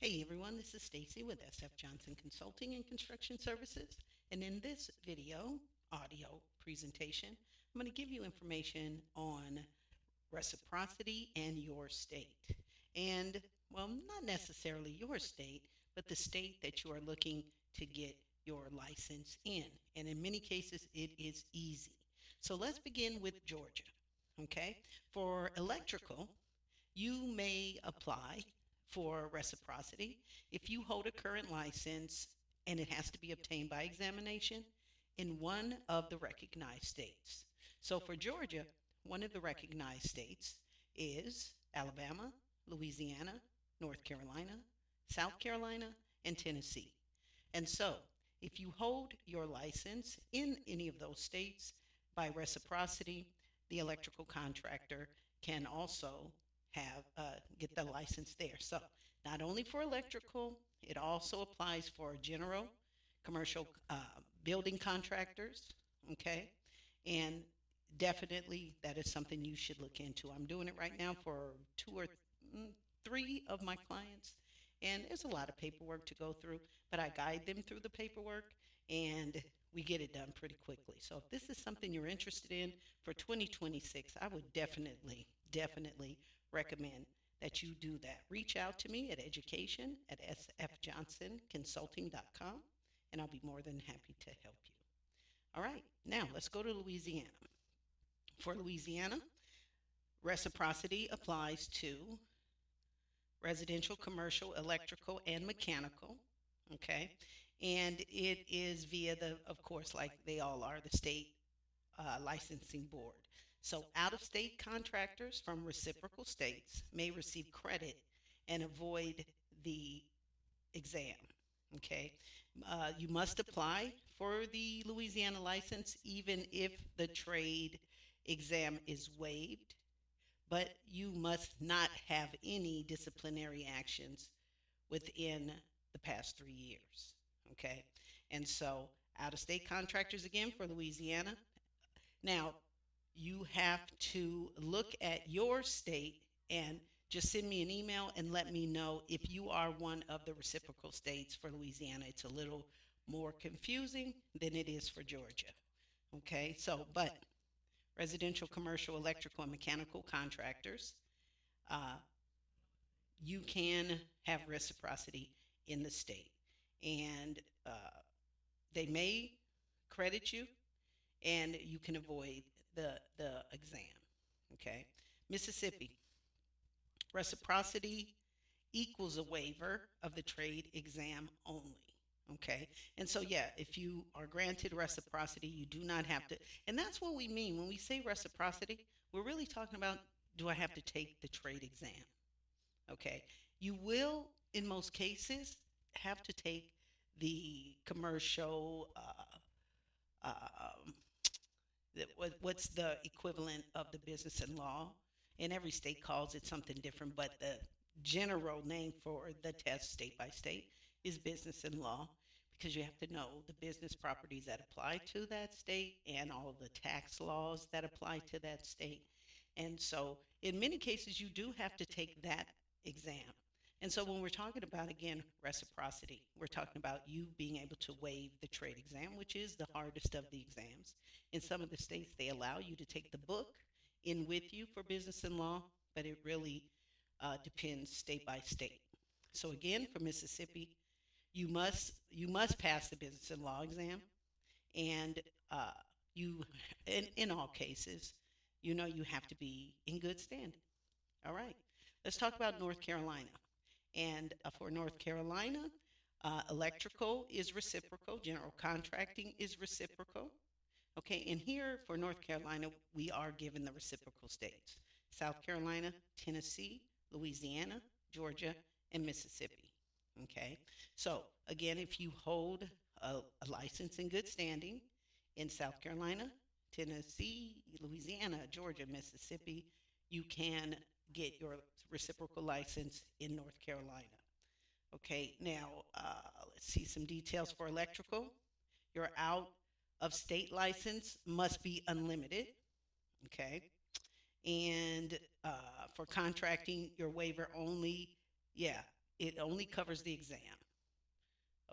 Hey everyone, this is Stacy with SF Johnson Consulting and Construction Services. And in this audio presentation, I'm going to give you information on reciprocity and your state. And, well, not necessarily your state, but the state that you are looking to get your license in. And in many cases, it is easy. So let's begin with Georgia. Okay. For electrical, you may apply for reciprocity if you hold a current license and it has to be obtained by examination in one of the recognized states. So for Georgia, one of the recognized states is Alabama, Louisiana, North Carolina, South Carolina, and Tennessee. And so, if you hold your license in any of those states by reciprocity, the electrical contractor can also have get the license there. So, not only for electrical, it also applies for general, commercial building contractors. Okay, and definitely that is something you should look into. I'm doing it right now for three of my clients, and there's a lot of paperwork to go through, but I guide them through the paperwork and we get it done pretty quickly. So if this is something you're interested in for 2026, I would definitely recommend that you do that. Reach out to me at education at sfjohnsonconsulting.com and I'll be more than happy to help you. All right, now let's go to Louisiana. For Louisiana, reciprocity applies to residential, commercial, electrical, and mechanical. Okay. And it is via of course, like they all are, the state licensing board. So out of state contractors from reciprocal states may receive credit and avoid the exam. Okay. You must apply for the Louisiana license even if the trade exam is waived, but you must not have any disciplinary actions within the past 3 years. Okay. And so out of state contractors again for Louisiana. Now, you have to look at your state and just send me an email and let me know if you are one of the reciprocal states for Louisiana. It's a little more confusing than it is for Georgia. Okay. So, but residential, commercial, electrical, and mechanical contractors, uh, you can have reciprocity in the state. And they may credit you and you can avoid the exam. Okay. Mississippi, reciprocity equals a waiver of the trade exam only. Okay. And so, yeah, if you are granted reciprocity, you do not have to. And that's what we mean when we say reciprocity. We're really talking about, do I have to take the trade exam? Okay. You will, in most cases, have to take the commercial, um, what's the equivalent of the business and law? And every state calls it something different, but the general name for the test state by state is business and law because you have to know the business properties that apply to that state and all of the tax laws that apply to that state. And so, in many cases, you do have to take that exam. And so, when we're talking about, again, reciprocity, we're talking about you being able to waive the trade exam, which is the hardest of the exams. In some of the states, they allow you to take the book in with you for business and law, but it really depends state by state. So, again, for Mississippi, you must pass the business and law exam, and uh, you, in all cases, you have to be in good standing. All right. Let's talk about North Carolina. And for North Carolina, electrical is reciprocal, general contracting is reciprocal. Okay, and here for North Carolina, we are given the reciprocal states: South Carolina, Tennessee, Louisiana, Georgia, and Mississippi. Okay, so again, if you hold a license in good standing in South Carolina, Tennessee, Louisiana, Georgia, Mississippi, you can get your reciprocal license in North Carolina. Okay, now let's see some details for electrical. Your out of state license must be unlimited. Okay, and for contracting, your waiver only, yeah, it only covers the exam.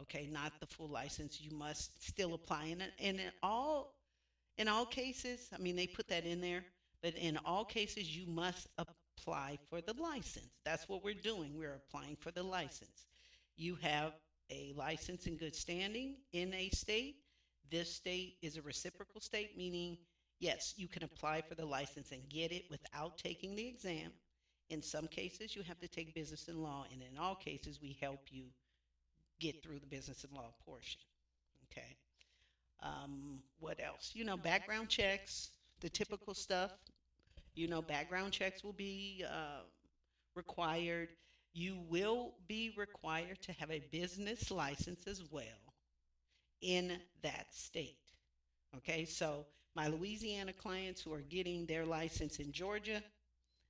Okay, not the full license. You must still apply, and in all cases, I mean they put that in there, but in all cases you must apply for the license. That's what we're doing. We're applying for the license. You have a license in good standing in a state. This state is a reciprocal state, meaning yes, you can apply for the license and get it without taking the exam. In some cases, you have to take business and law, and in all cases, we help you get through the business and law portion. Okay. What else? Background checks, the typical stuff. Background checks will be required. You will be required to have a business license as well in that state. Okay, so my Louisiana clients who are getting their license in Georgia,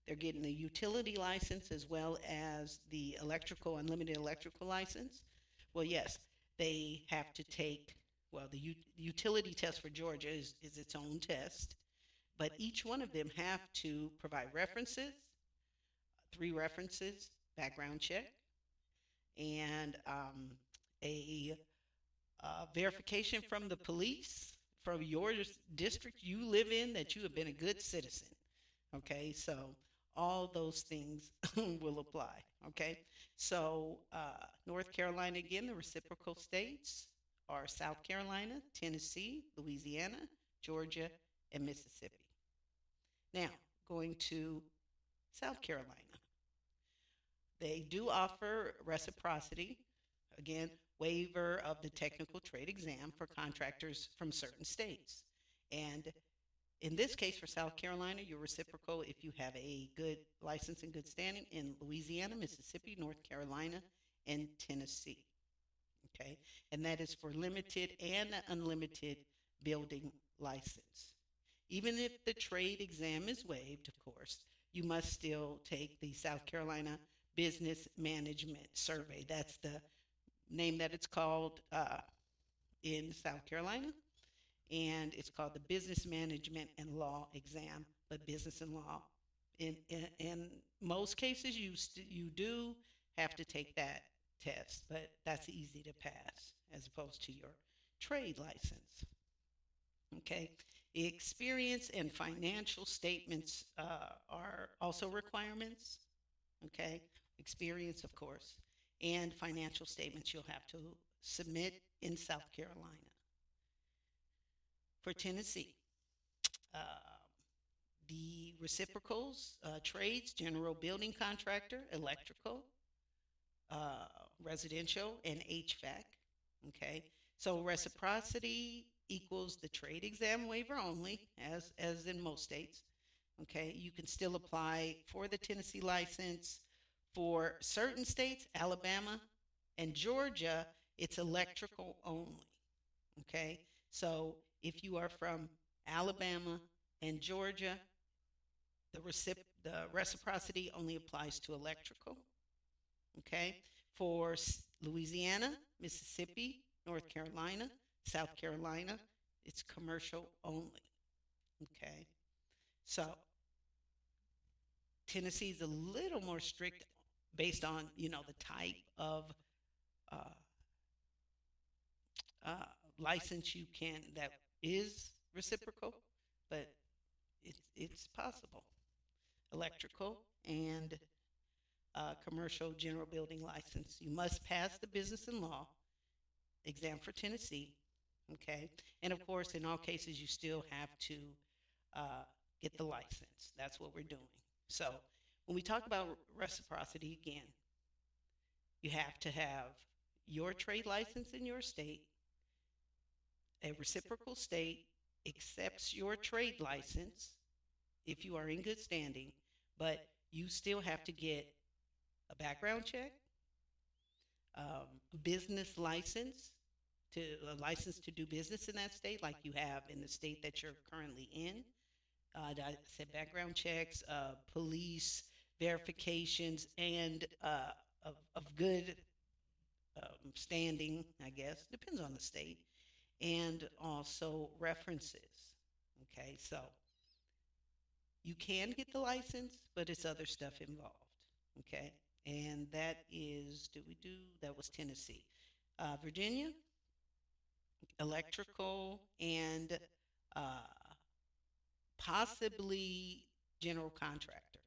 they're getting the utility license as well as the electrical, unlimited electrical license. Well, yes, they have to take, well, the utility test for Georgia is its own test, but each one of them have to provide references, 3 references, background check, and a verification from the police from your district you live in that you have been a good citizen. Okay, so all those things will apply. Okay, so North Carolina, again, the reciprocal states are South Carolina, Tennessee, Louisiana, Georgia, and Mississippi. Now, going to South Carolina, they do offer reciprocity, again, waiver of the technical trade exam for contractors from certain states. And in this case, for South Carolina, you're reciprocal if you have a good license and good standing in Louisiana, Mississippi, North Carolina, and Tennessee. Okay, and that is for limited and unlimited building license. Even if the trade exam is waived, of course, you must still take the South Carolina Business Management Survey. That's the name that it's called in South Carolina, and it's called the Business Management and Law Exam. But business and law, in most cases, you do have to take that test, but that's easy to pass as opposed to your trade license. Okay, experience and financial statements are also requirements. Okay, experience, of course, and financial statements you'll have to submit in South Carolina. For Tennessee, uh, the reciprocals, trades, general building contractor, electrical, uh, residential, and HVAC. Okay, so reciprocity equals the trade exam waiver only, as in most states. Okay, you can still apply for the Tennessee license. For certain states, Alabama and Georgia, it's electrical only. Okay, so if you are from Alabama and Georgia, the reciprocity only applies to electrical. Okay, for Louisiana, Mississippi, North Carolina, South Carolina, it's commercial only. Okay, so Tennessee is a little more strict based on the type of uh, uh, license you can that is reciprocal, but it's possible. Electrical and commercial general building license. You must pass the business and law exam for Tennessee. Okay, and of course, in all cases, you still have to uh, get the license. That's what we're doing. So when we talk about reciprocity again, you have to have your trade license in your state. A reciprocal state accepts your trade license if you are in good standing, but you still have to get a background check, business license, to a license to do business in that state, like you have in the state that you're currently in. I said background checks, police verifications, and of good standing, I guess, depends on the state, and also references. Okay, so you can get the license, but it's other stuff involved. Okay, And that is, did we do, that was Tennessee. Virginia, electrical and uh, possibly general contractor,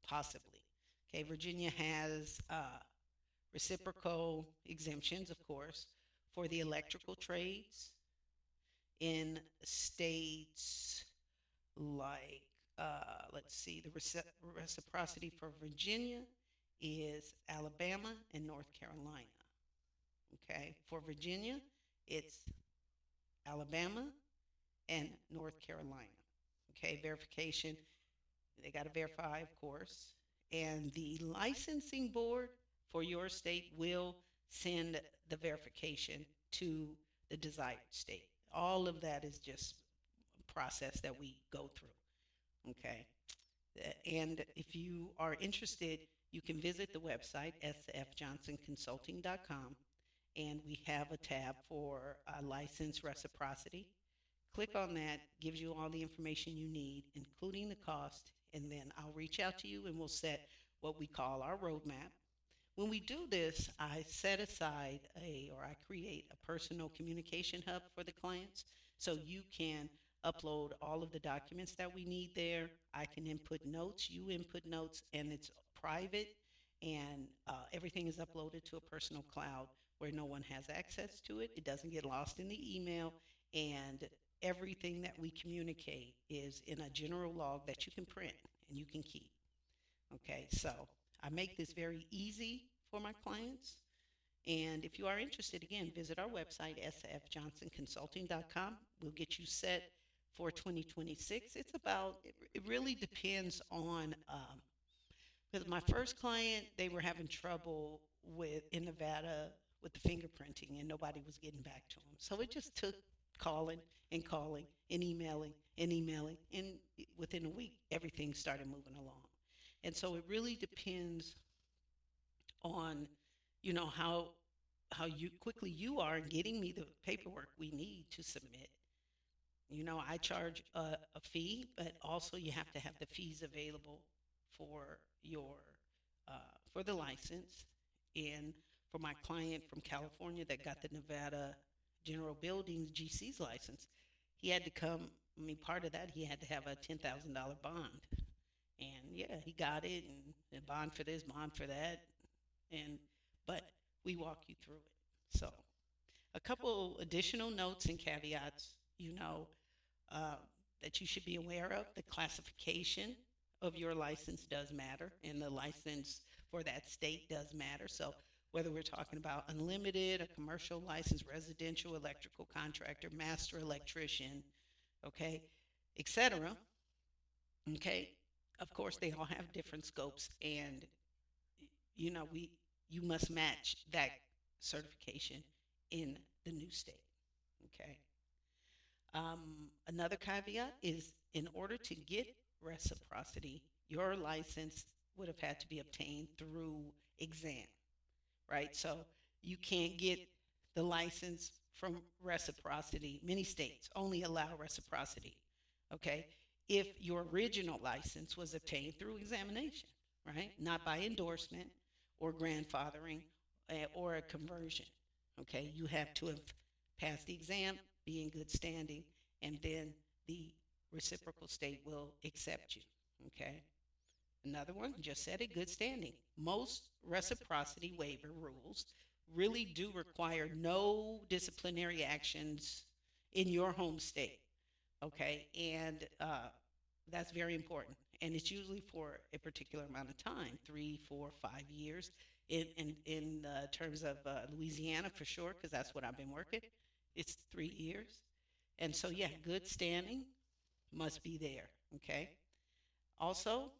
possibly. Okay, Virginia has reciprocal exemptions, of course, for the electrical trades in states like, let's see, the reciprocity for Virginia is Alabama and North Carolina. Okay, for Virginia, it's Alabama and North Carolina. Okay, verification, they got to verify, of course. And the licensing board for your state will send the verification to the desired state. All of that is just a process that we go through. Okay. And if you are interested, you can visit the website, sfjohnsonconsulting.com, and we have a tab for license reciprocity. Click on that, gives you all the information you need, including the cost, and then I'll reach out to you and we'll set what we call our roadmap. When we do this, I set aside or I create a personal communication hub for the clients so you can upload all of the documents that we need there. I can input notes, you input notes, and it's private, and everything is uploaded to a personal cloud where no one has access to it. It doesn't get lost in the email, and everything that we communicate is in a general log that you can print and you can keep. Okay, so I make this very easy for my clients. And if you are interested, again, visit our website, sfjohnsonconsulting.com. We'll get you set for 2026. It really depends on, because my first client, they were having trouble in Nevada with the fingerprinting and nobody was getting back to them. So it just took calling and calling and emailing and emailing. And within a week, everything started moving along. And so it really depends on, how you quickly you are in getting me the paperwork we need to submit. I charge a fee, but also you have to have the fees available for your for the license. And for my client from California that got the Nevada General Buildings GC's license, he had to come. I mean, part of that he had to have a $10,000 bond, and yeah, he got it, and bond for this, bond for that, and but we walk you through it. So a couple additional notes and caveats, uh, that you should be aware of. The classification of your license does matter, and the license for that state does matter. So whether we're talking about unlimited, a commercial license, residential, electrical contractor, master electrician, okay, etc. Okay, of course they all have different scopes, and we you must match that certification in the new state. Okay. Another caveat is in order to get reciprocity, your license would have had to be obtained through exam, right? So you can't get the license from reciprocity. Many states only allow reciprocity, okay? If your original license was obtained through examination, right? Not by endorsement or grandfathering or a conversion, okay? You have to have passed the exam, be in good standing, and then the reciprocal state will accept you, okay? Another one, just said it, good standing. Most reciprocity waiver rules really do require no disciplinary actions in your home state. Okay. And that's very important. And it's usually for a particular amount of time 3, 4, 5 years. In terms of Louisiana, for sure, because that's what I've been working, it's 3 years. And so, yeah, good standing must be there. Okay. Also,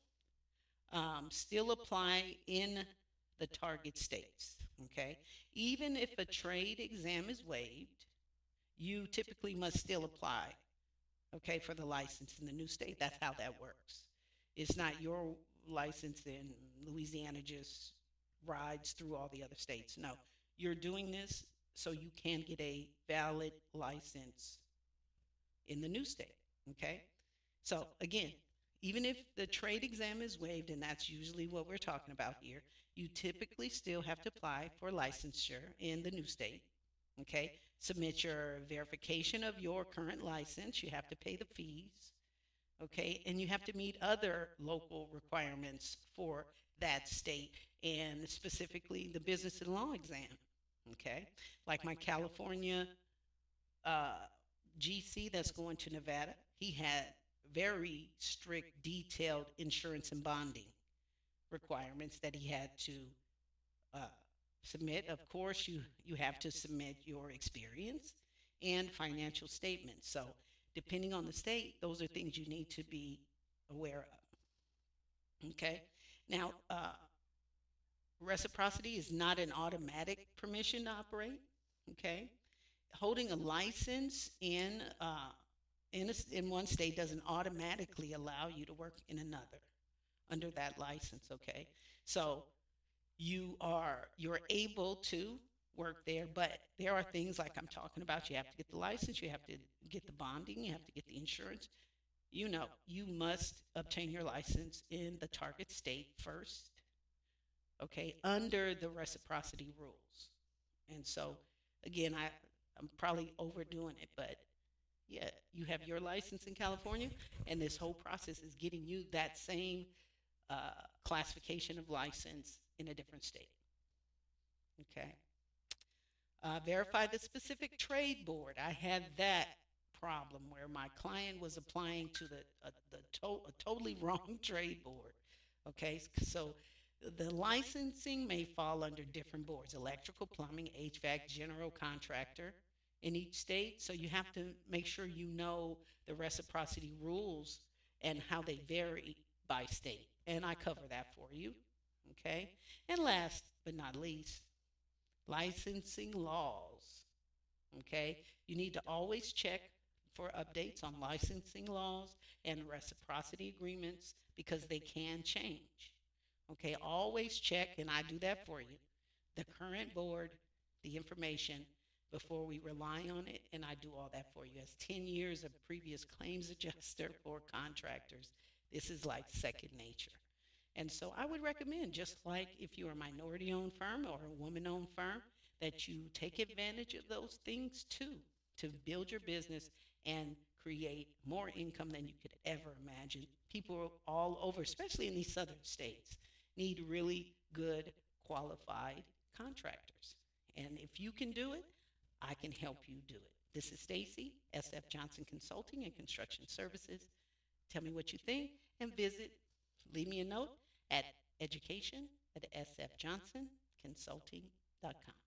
still apply in the target states. Okay. Even if a trade exam is waived, you typically must still apply, okay, for the license in the new state. That's how that works. It's not your license in Louisiana just rides through all the other states. No, you're doing this so you can get a valid license in the new state. Okay. So again, even if the trade exam is waived, and that's usually what we're talking about here, you typically still have to apply for licensure in the new state. Okay. Submit your verification of your current license. You have to pay the fees. Okay. And you have to meet other local requirements for that state and specifically the business and law exam. Okay. Like my California uh, GC that's going to Nevada, he had very strict, detailed insurance and bonding requirements that he had to uh, submit. Of course, you have to submit your experience and financial statements. So, depending on the state, those are things you need to be aware of. Okay. Now, reciprocity is not an automatic permission to operate. Okay. Holding a license in one state doesn't automatically allow you to work in another under that license. Okay. So you're able to work there, but there are things like I'm talking about. You have to get the license, you have to get the bonding, you have to get the insurance. You must obtain your license in the target state first, okay, under the reciprocity rules. And so, again, I'm probably overdoing it, but yeah, you have your license in California, and this whole process is getting you that same uh, classification of license in a different state. Okay. Verify the specific trade board. I had that problem where my client was applying to a totally wrong trade board. Okay, so the licensing may fall under different boards: electrical, plumbing, HVAC, general contractor in each state. So you have to make sure you know the reciprocity rules and how they vary by state. And I cover that for you. Okay, and last but not least, licensing laws. Okay, you need to always check for updates on licensing laws and reciprocity agreements because they can change. Okay, always check, and I do that for you. The current board, the information before we rely on it, and I do all that for you. As 10 years of previous claims adjuster for contractors, this is like second nature. And so I would recommend, just like if you're a minority owned firm or a woman owned firm, that you take advantage of those things too to build your business and create more income than you could ever imagine. People all over, especially in these southern states, need really good, qualified contractors. And if you can do it, I can help you do it. This is Stacy, SF Johnson Consulting and Construction Services. Tell me what you think and leave me a note at education at sfjohnsonconsulting.com.